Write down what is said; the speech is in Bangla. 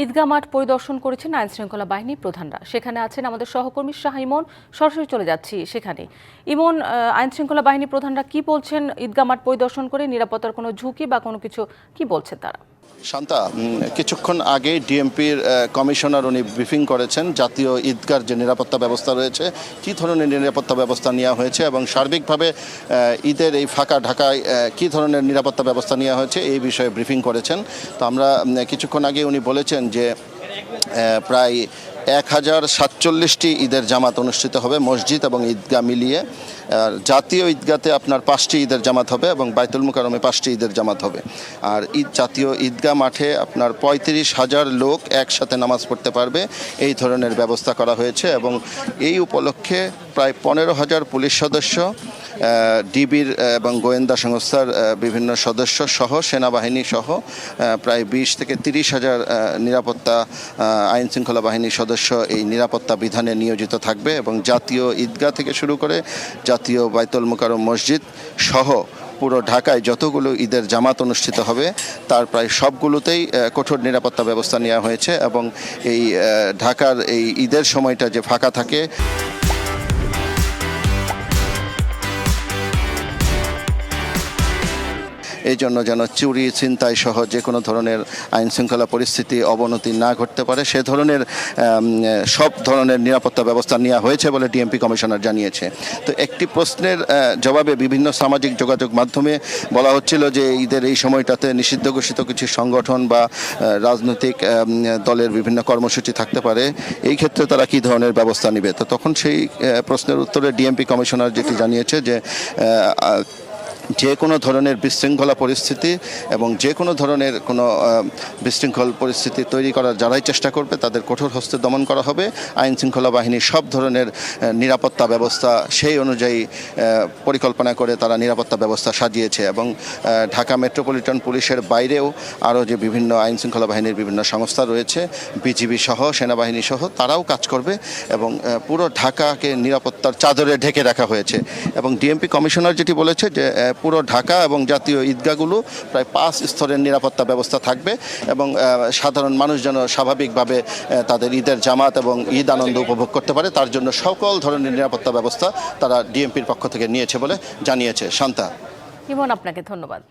ঈদগাহ মাঠ পরিদর্শন করেছেন আইনশৃঙ্খলা বাহিনী প্রধানরা। সেখানে আছেন আমাদের সহকর্মী শাহ ইমন। সরাসরি চলে যাচ্ছি সেখানে। ইমন, আইনশৃঙ্খলা বাহিনী প্রধানরা কি বলছেন ঈদগাহ মাঠ পরিদর্শন করে? নিরাপত্তার কোনো ঝুঁকি বা কোনো কিছু কি বলছেন তারা? শান্তা, কিছুক্ষণ আগে ডিএমপির কমিশনার উনি ব্রিফিং করেছেন জাতীয় ঈদগার যে নিরাপত্তা ব্যবস্থা রয়েছে, কী ধরনের নিরাপত্তা ব্যবস্থা নেওয়া হয়েছে এবং সার্বিকভাবে ঈদের এই ফাঁকা ঢাকায় কী ধরনের নিরাপত্তা ব্যবস্থা নেওয়া হয়েছে এই বিষয়ে ব্রিফিং করেছেন। তো আমরা কিছুক্ষণ আগে উনি বলেছেন যে প্রায় 1047টি ঈদের জামাত অনুষ্ঠিত হবে মসজিদ এবং ঈদগাহ মিলিয়ে। জাতীয় ঈদগাতে আপনার 5টি ঈদের জামাত হবে এবং বাইতুল মুকাররমে 5টি ঈদের জামাত হবে। আর জাতীয় ঈদগাহ মাঠে আপনার 35,000 লোক একসাথে নামাজ পড়তে পারবে, এই ধরনের ব্যবস্থা করা হয়েছে। এবং এই উপলক্ষে প্রায় 15,000 পুলিশ সদস্য, ডিবির এবং গোয়েন্দা সংস্থার বিভিন্ন সদস্য সহ সেনাবাহিনী সহ প্রায় 20 থেকে 30,000 নিরাপত্তা আইনশৃঙ্খলা বাহিনীর সদস্য এই নিরাপত্তা বিধানে নিয়োজিত থাকবে। এবং জাতীয় ঈদগাহ থেকে শুরু করে জাতীয় বাইতুল মুকাররম মসজিদ সহ পুরো ঢাকায় যতগুলো ঈদের জামাত অনুষ্ঠিত হবে তার প্রায় সবগুলোতেই কঠোর নিরাপত্তা ব্যবস্থা নেওয়া হয়েছে। এবং এই ঢাকার এই ঈদের সময়টা যে ফাঁকা থাকে, এই জন্য যেন চুরি ছিনতাই সহ যে কোনো ধরনের আইনশৃঙ্খলা পরিস্থিতি অবনতি না ঘটতে পারে, সে ধরনের সব ধরনের নিরাপত্তা ব্যবস্থা নেওয়া হয়েছে বলে ডিএমপি কমিশনার জানিয়েছে। তো একটি প্রশ্নের জবাবে বিভিন্ন সামাজিক যোগাযোগ মাধ্যমে বলা হচ্ছিল যে ঈদের এই সময়টাতে নিষিদ্ধ ঘোষিত কিছু সংগঠন বা রাজনৈতিক দলের বিভিন্ন কর্মসূচি থাকতে পারে, এই ক্ষেত্রে তারা কী ধরনের ব্যবস্থা নেবে। তো তখন সেই প্রশ্নের উত্তরে ডিএমপি কমিশনার যেটি জানিয়েছে যে যে কোনো ধরনের বিশৃঙ্খলা পরিস্থিতি এবং যে কোনো ধরনের কোনো বিশৃঙ্খল পরিস্থিতি তৈরি করার যারাই চেষ্টা করবে তাদের কঠোর হস্তে দমন করা হবে। আইনশৃঙ্খলা বাহিনী সব ধরনের নিরাপত্তা ব্যবস্থা সেই অনুযায়ী পরিকল্পনা করে তারা নিরাপত্তা ব্যবস্থা সাজিয়েছে। এবং ঢাকা মেট্রোপলিটন পুলিশের বাইরেও আরও যে বিভিন্ন আইনশৃঙ্খলা বাহিনীর বিভিন্ন সংস্থা রয়েছে, বিজিবি সহ সেনাবাহিনী সহ, তারাও কাজ করবে এবং পুরো ঢাকাকে নিরাপত্তার চাদরে ঢেকে রাখা হয়েছে। এবং ডিএমপি কমিশনার যেটি বলেছে যে পুরো ঢাকা এবং জাতীয় ঈদগাহগুলো প্রায় 5 স্তরের নিরাপত্তা ব্যবস্থা থাকবে এবং সাধারণ মানুষ যেন স্বাভাবিকভাবে তাদের ঈদের জামাত এবং ঈদ আনন্দ উপভোগ করতে পারে, তার জন্য সকল ধরনের নিরাপত্তা ব্যবস্থা তারা ডিএমপির পক্ষ থেকে নিয়েছে বলে জানিয়েছে। শান্তা। ইমন, আপনাকে ধন্যবাদ।